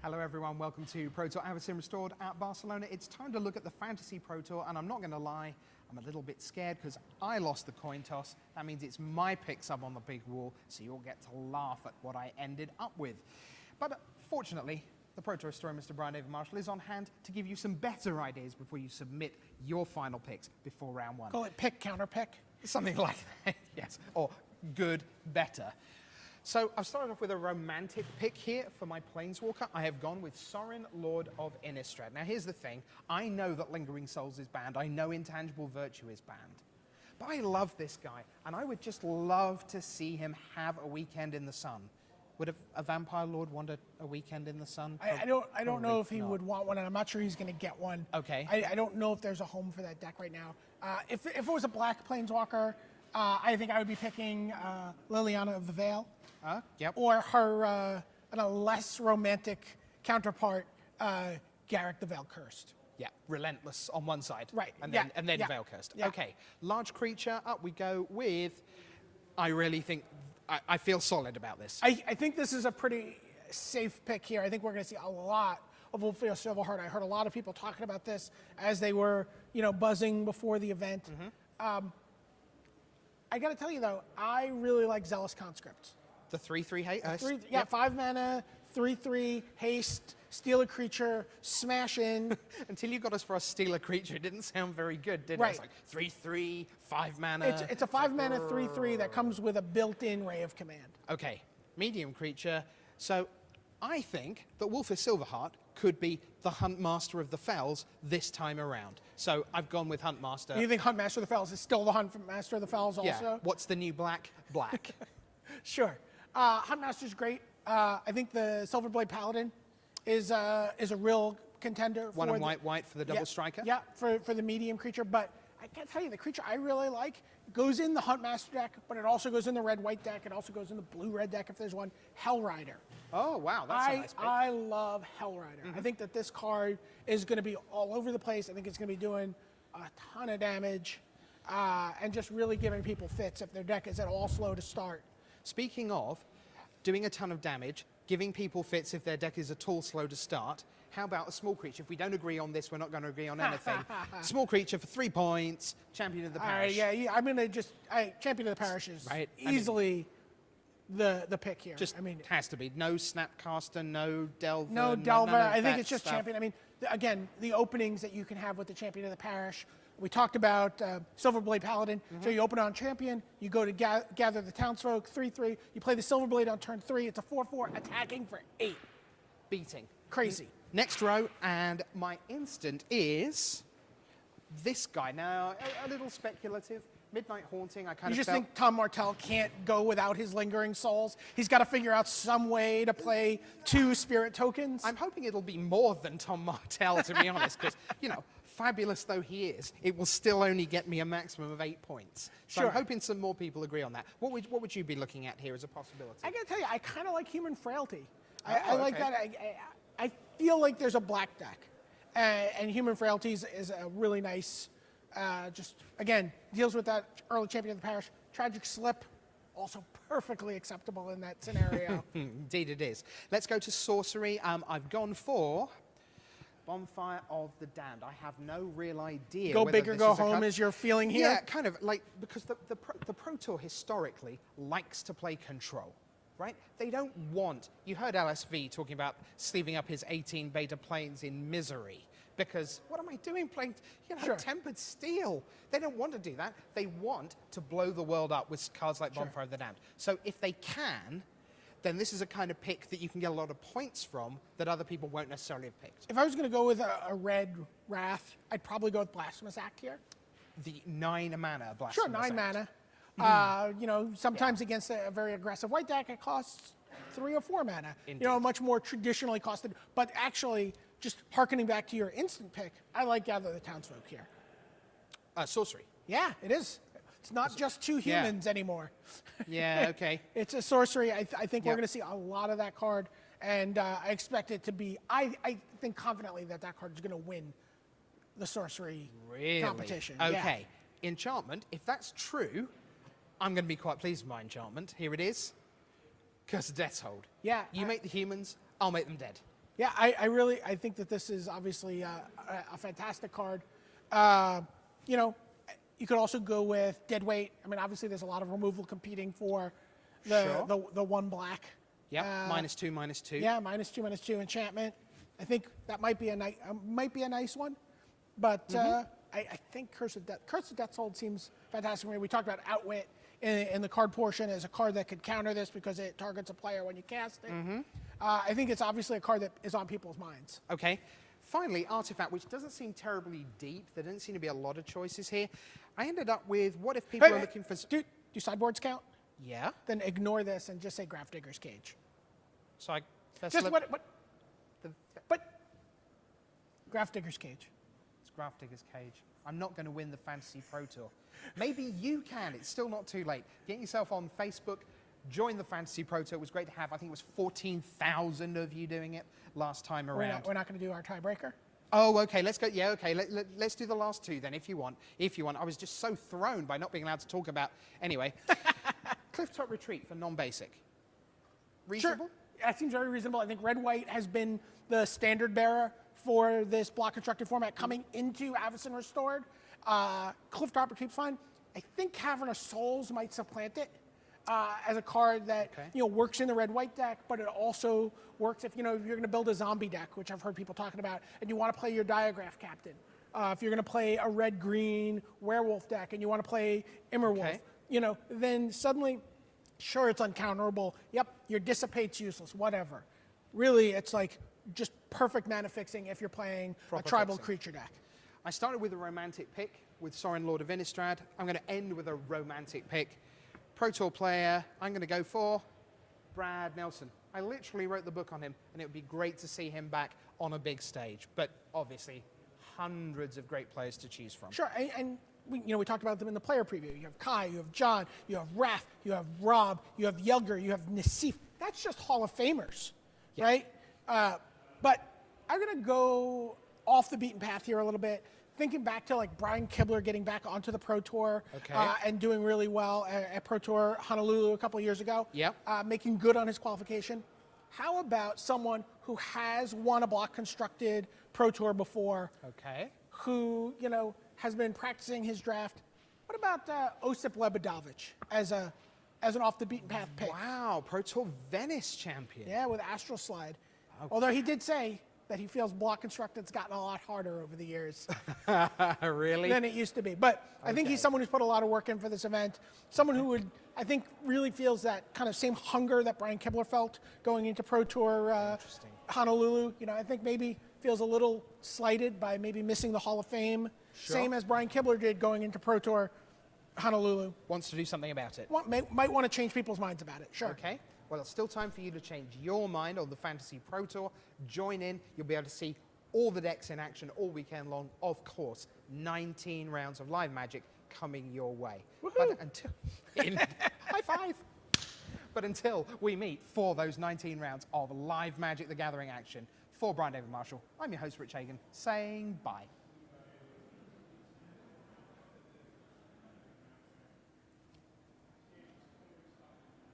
Hello everyone, welcome to Pro Tour Avacyn Restored at Barcelona. It's time to look at the Fantasy Pro Tour, and I'm not going to lie, I'm a little bit scared because I lost the coin toss. That means it's my picks up on the big wall, so you'll get to laugh at what I ended up with. But fortunately, the Pro Tour historian, Mr. Brian David-Marshall, is on hand to give you some better ideas before you submit your final picks before round one. Call it pick, counter pick. Something like that, yes, or good, better. So I've started off with a romantic pick here for my Planeswalker. I have gone with Sorin, Lord of Innistrad. Now here's the thing, I know that Lingering Souls is banned, I know Intangible Virtue is banned, but I love this guy, and I would just love to see him have a weekend in the sun. Would a Vampire Lord want a weekend in the sun? I don't know if he would want one, and I'm not sure he's going to get one. Okay. I don't know if there's a home for that deck right now. If it was a black Planeswalker, I think I would be picking Liliana of the Veil. Yep. Or her a less romantic counterpart, Garrick the Veil Cursed. Yeah, Relentless on one side. Right. And then Veil Cursed. Yeah. Okay, large creature, up we go with, I really think, I feel solid about this. I think this is a pretty safe pick here. I think we're going to see a lot of Ulfio Silverheart. I heard a lot of people talking about this as they were, buzzing before the event. Mm-hmm. I got to tell you, though, I really like Zealous Conscript. The 3/3 haste? Yep. 5 mana, 3/3, haste, steal a creature, smash in. Until you got us for a steal a creature, it didn't sound very good, did it? Right. It's like 3/3, 5 mana. It's a 5 mana 3/3 that comes with a built-in Ray of Command. Okay, medium creature. So I think that Ulfio Silverheart could be the Huntmaster of the Fells this time around. So I've gone with Huntmaster. You think Huntmaster of the Fells is still the Huntmaster of the Fells also? Yeah. What's the new black? Black. Sure. Huntmaster's great. I think the Silverblade Paladin is a real contender. One and white for the double striker? Yeah, for the medium creature. But I can't tell you, the creature I really like goes in the Huntmaster deck, but it also goes in the red-white deck. It also goes in the blue-red deck if there's one. Hellrider. Oh, wow, that's a nice pick. I love Hellrider. Mm-hmm. I think that this card is going to be all over the place. I think it's going to be doing a ton of damage and just really giving people fits if their deck is at all slow to start. Speaking of doing a ton of damage, giving people fits if their deck is at all slow to start, how about a small creature? If we don't agree on this, we're not going to agree on anything. Small creature for 3 points, Champion of the Parish. I'm going to just... Champion of the Parish is easily the pick here. It has to be. No Snapcaster, no Delver. No Delver. I think it's just stuff. Champion. Again, the openings that you can have with the Champion of the Parish. We talked about Silverblade Paladin. Mm-hmm. So you open on Champion, you go to gather the Townsfolk, 3/3. You play the Silverblade on turn 3. It's a 4/4 attacking for 8. Beating. Crazy. Next row, and my instant is this guy. Now, a little speculative. Midnight Haunting, You just think Tom Martell can't go without his Lingering Souls? He's got to figure out some way to play 2 spirit tokens? I'm hoping it'll be more than Tom Martell, to be honest, because, fabulous though he is, it will still only get me a maximum of 8 points. So sure. I'm hoping some more people agree on that. What would you be looking at here as a possibility? I got to tell you, I kind of like Human Frailty. I like that. I feel like there's a black deck, and Human Frailty is a really nice... again, deals with that early Champion of the Parish. Tragic Slip, also perfectly acceptable in that scenario. Indeed it is. Let's go to sorcery. I've gone for Bonfire of the Damned. I have no real idea. Go big or go home is your feeling here? Yeah, kind of like, because the Pro Tour historically likes to play control. Right? They don't want... You heard LSV talking about sleeving up his 18 beta planes in misery. Because what am I doing playing, sure. Tempered Steel? They don't want to do that. They want to blow the world up with cards like sure. Bonfire of the Damned. So if they can, then this is a kind of pick that you can get a lot of points from that other people won't necessarily have picked. If I was going to go with a red Wrath, I'd probably go with Blasphemous Act here. The 9 mana Blasphemous Sure, 9 Act. mana. Sometimes against a very aggressive white deck, it costs 3 or 4 mana. Indeed. Much more traditionally costed. But actually, just hearkening back to your instant pick, I like Gather the Townsfolk here. Sorcery. Yeah, it is. It's not just 2 humans anymore. Yeah, okay. It's a sorcery. I think we're going to see a lot of that card. And I expect it to be, I think confidently that card is going to win the sorcery competition. Okay. Yeah. Enchantment, if that's true, I'm going to be quite pleased with my enchantment. Here it is. Curse of Death's Hold. Yeah. You make the humans, I'll make them dead. Yeah, I think that this is obviously a fantastic card. You know, you could also go with Deadweight. I mean, obviously there's a lot of removal competing for the one black. Yeah, -2/-2. Yeah, -2/-2 enchantment. I think that might be a nice one, but I think Curse of Death's Hold seems fantastic. We talked about Outwit in the card portion as a card that could counter this because it targets a player when you cast it. I think it's obviously a card that is on people's minds. Okay. Finally, Artifact, which doesn't seem terribly deep. There didn't seem to be a lot of choices here. I ended up with, what if people are looking for... Do sideboards count? Yeah. Then ignore this and just say Grafdigger's Cage. So I... Just but Grafdigger's Cage. It's Grafdigger's Cage. I'm not going to win the Fantasy Pro Tour. Maybe you can. It's still not too late. Get yourself on Facebook. Join the Fantasy Pro Tour. It was great to have. I think it was 14,000 of you doing it last time around. We're not going to do our tiebreaker? Oh, okay. Let's go. Yeah, okay. Let's do the last two then, if you want. I was just so thrown by not being allowed to talk about... Anyway. Clifftop Retreat for non-basic. Reasonable? Sure. That seems very reasonable. I think Red-White has been the standard bearer for this block constructed format coming into Avacyn Restored. Clifftop Retreat's fine. I think Cavern of Souls might supplant it. As a card that works in the red-white deck, but it also works if you're going to build a zombie deck, which I've heard people talking about, and you want to play your Diagraph Captain. If you're going to play a red-green werewolf deck and you want to play Immerwolf, then suddenly, sure, it's uncounterable. Yep, your Dissipate's useless, whatever. Really, it's like just perfect mana fixing if you're playing a tribal creature deck. I started with a romantic pick with Sorin, Lord of Innistrad. I'm going to end with a romantic pick. Pro Tour player, I'm going to go for Brad Nelson. I literally wrote the book on him, and it would be great to see him back on a big stage. But obviously, hundreds of great players to choose from. Sure, and we talked about them in the player preview. You have Kai, you have John, you have Raph, you have Rob, you have Yelger, you have Nassif. That's just Hall of Famers, right? But I'm going to go off the beaten path here a little bit. Thinking back to like Brian Kibler getting back onto the Pro Tour and doing really well at Pro Tour Honolulu a couple of years ago, making good on his qualification. How about someone who has won a block constructed Pro Tour before, who has been practicing his draft? What about Osip Lebedovich as an off the beaten path pick? Wow, Pro Tour Venice champion. Yeah, with Astral Slide. Although he did say that he feels block constructed's gotten a lot harder over the years. Really? Than it used to be. But I think he's someone who's put a lot of work in for this event. Someone who I think really feels that kind of same hunger that Brian Kibler felt going into Pro Tour Honolulu. I think maybe feels a little slighted by maybe missing the Hall of Fame. Sure. Same as Brian Kibler did going into Pro Tour Honolulu. Wants to do something about it. Might want to change people's minds about it. Sure. Okay. Well, it's still time for you to change your mind on the Fantasy Pro Tour. Join in. You'll be able to see all the decks in action all weekend long. Of course, 19 rounds of live Magic coming your way. Woohoo! But high five. But until we meet for those 19 rounds of live Magic the Gathering action, for Brian David Marshall, I'm your host, Rich Hagon, saying bye.